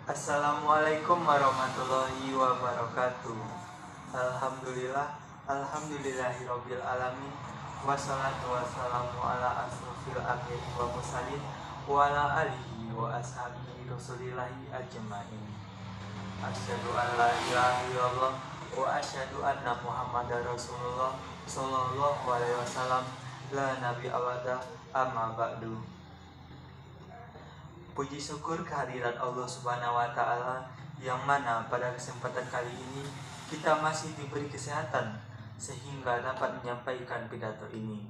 Assalamualaikum warahmatullahi wabarakatuh. Alhamdulillahirabbil alamin. Wassalatu wassalamu ala asrofil anbiya'i wa mursalin wa ala alihi wa ashabihi rasulillahi ajmain. Asyhadu an la ilaha illallah wa asyhadu anna Muhammadar Rasulullah sallallahu alaihi wasallam la nabi abada amma ba'du. Puji syukur kehadiran Allah Subhanahu wa Ta'ala, yang mana pada kesempatan kali ini kita masih diberi kesehatan sehingga dapat menyampaikan pidato ini.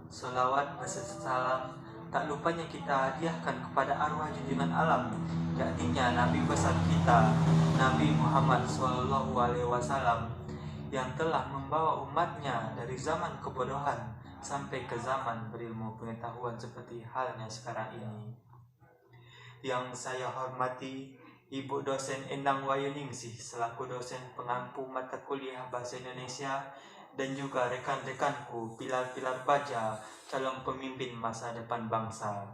Sholawat beserta salam tak lupanya kita hadiahkan kepada arwah junjungan alam, yakninya Nabi besar kita, Nabi Muhammad SAW, yang telah membawa umatnya dari zaman kebodohan sampai ke zaman berilmu pengetahuan seperti halnya sekarang ini. Yang saya hormati Ibu dosen Endang Wayuningsih selaku dosen pengampu mata kuliah Bahasa Indonesia, dan juga rekan-rekanku pilar-pilar baja calon pemimpin masa depan bangsa.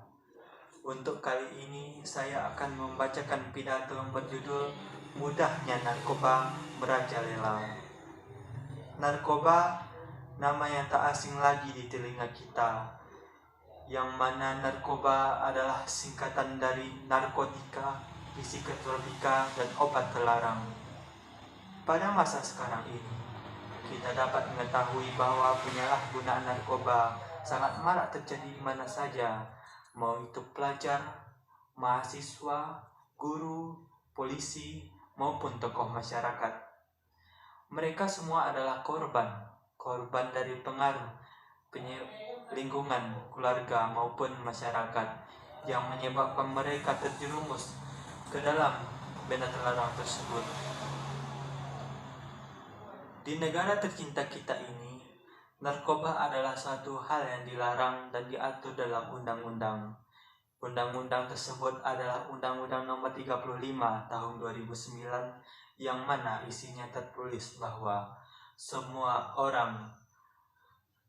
Untuk kali ini saya akan membacakan pidato yang berjudul Mudahnya Narkoba Merajalela. Narkoba, nama yang tak asing lagi di telinga kita, yang mana narkoba adalah singkatan dari narkotika, psikotropika, dan obat terlarang. Pada masa sekarang ini, kita dapat mengetahui bahwa penyalahgunaan narkoba sangat marak terjadi di mana saja, mau itu pelajar, mahasiswa, guru, polisi, maupun tokoh masyarakat. Mereka semua adalah korban dari pengaruh lingkungan, keluarga maupun masyarakat yang menyebabkan mereka terjerumus ke dalam benda terlarang tersebut. Di negara tercinta kita ini, narkoba adalah suatu hal yang dilarang dan diatur dalam undang-undang. Undang-undang tersebut adalah Undang-Undang Nomor 35 Tahun 2009, yang mana isinya tertulis bahwa semua orang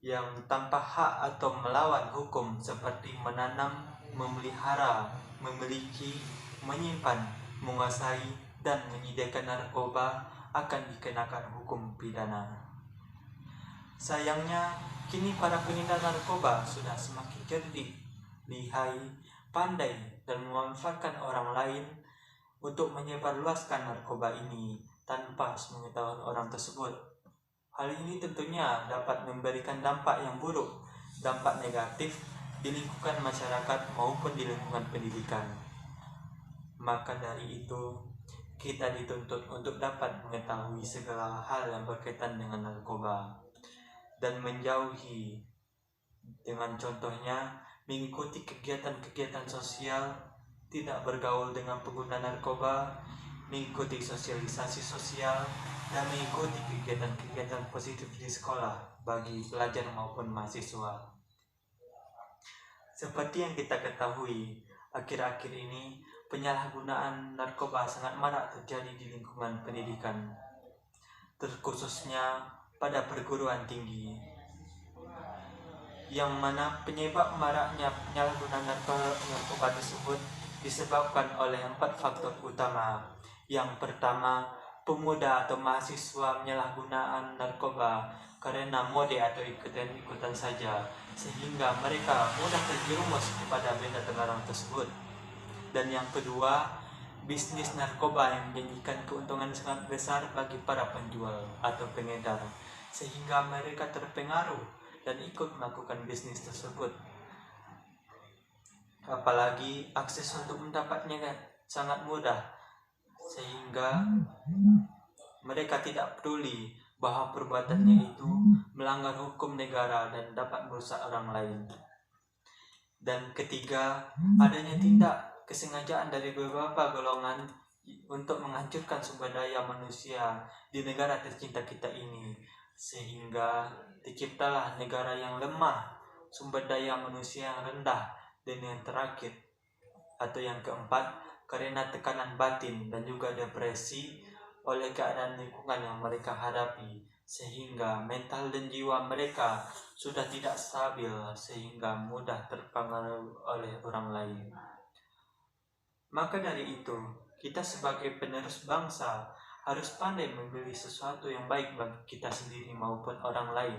yang tanpa hak atau melawan hukum seperti menanam, memelihara, memiliki, menyimpan, menguasai, dan menyediakan narkoba akan dikenakan hukum pidana. Sayangnya, kini para pengedar narkoba sudah semakin cerdik, lihai, pandai, dan memanfaatkan orang lain untuk menyebarluaskan narkoba ini tanpa sepengetahuan orang tersebut. Hal ini tentunya dapat memberikan dampak yang buruk, dampak negatif di lingkungan masyarakat maupun di lingkungan pendidikan. Maka dari itu, kita dituntut untuk dapat mengetahui segala hal yang berkaitan dengan narkoba dan menjauhi, dengan contohnya mengikuti kegiatan-kegiatan sosial, tidak bergaul dengan pengguna narkoba, mengikuti sosialisasi sosial, dan mengikuti kegiatan-kegiatan positif di sekolah bagi pelajar maupun mahasiswa. Seperti yang kita ketahui, akhir-akhir ini penyalahgunaan narkoba sangat marak terjadi di lingkungan pendidikan, terkhususnya pada perguruan tinggi, yang mana penyebab maraknya penyalahgunaan narkoba tersebut disebabkan oleh 4 faktor utama. Yang pertama, pemuda atau mahasiswa menyalahgunakan narkoba karena mode atau ikutan saja, sehingga mereka mudah terjerumus kepada benda terlarang tersebut. Dan yang kedua, bisnis narkoba yang menjanjikan keuntungan sangat besar bagi para penjual atau pengedar, sehingga mereka terpengaruh dan ikut melakukan bisnis tersebut. Apalagi akses untuk mendapatnya sangat mudah, sehingga mereka tidak peduli bahwa perbuatannya itu melanggar hukum negara dan dapat merusak orang lain. Dan ketiga, adanya tindak kesengajaan dari beberapa golongan untuk menghancurkan sumber daya manusia di negara tercinta kita ini, sehingga terciptalah negara yang lemah, sumber daya manusia yang rendah, dan yang terakhir atau yang keempat, karena tekanan batin dan juga depresi oleh keadaan lingkungan yang mereka hadapi, sehingga mental dan jiwa mereka sudah tidak stabil, sehingga mudah terpengaruh oleh orang lain. Maka dari itu, kita sebagai penerus bangsa harus pandai memilih sesuatu yang baik bagi kita sendiri maupun orang lain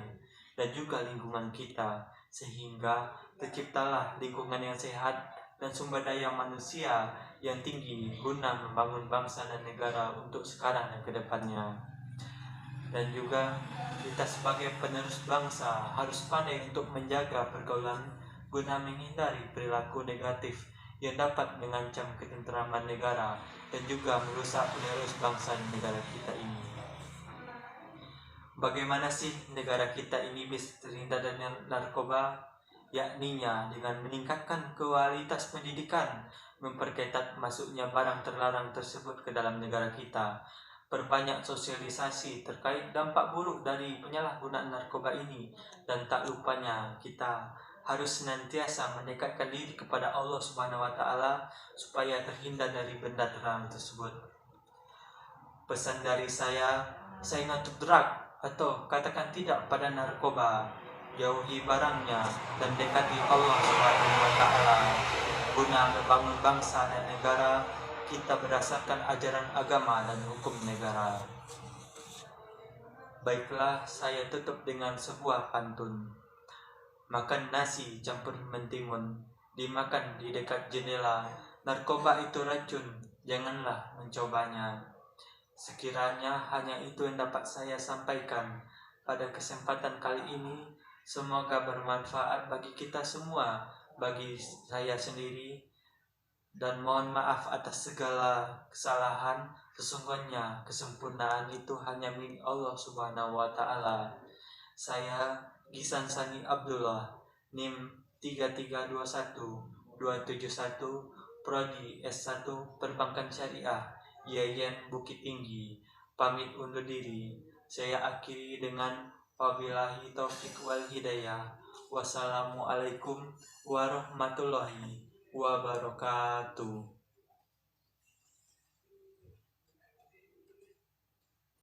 dan juga lingkungan kita, sehingga terciptalah lingkungan yang sehat dan sumber daya manusia yang tinggi guna membangun bangsa dan negara untuk sekarang dan kedepannya. Dan juga kita sebagai penerus bangsa harus pandai untuk menjaga pergaulan guna menghindari perilaku negatif yang dapat mengancam ketenteraman negara dan juga merusak penerus bangsa dan negara kita ini. Bagaimana sih negara kita ini bisa terhindar dari narkoba? Yakninya dengan meningkatkan kualitas pendidikan, memperketat masuknya barang terlarang tersebut ke dalam negara kita, perbanyak sosialisasi terkait dampak buruk dari penyalahgunaan narkoba ini, dan tak lupanya kita harus senantiasa mendekatkan diri kepada Allah Subhanahu wa taala supaya terhindar dari benda terlarang tersebut. Pesan dari saya not to drug, atau katakan tidak pada narkoba, jauhi barangnya dan dekati Allah Subhanahu wa taala guna membangun bangsa dan negara kita berdasarkan ajaran agama dan hukum negara. Baiklah, saya tutup dengan sebuah pantun. Makan nasi campur mentimun, dimakan di dekat jendela. Narkoba itu racun, janganlah mencobanya. Sekiranya hanya itu yang dapat saya sampaikan pada kesempatan kali ini. Semoga bermanfaat bagi kita semua, bagi saya sendiri, dan mohon maaf atas segala kesalahan. Sesungguhnya kesempurnaan itu hanya milik Allah Subhanahu wa taala. Saya Gisan Sani Abdullah, NIM 3321271, Prodi S1 Perbankan Syariah, IAIN Bukit Tinggi, pamit undur diri. Saya akhiri dengan wabillahi taufik wal hidayah. Wassalamualaikum warahmatullahi wabarakatuh.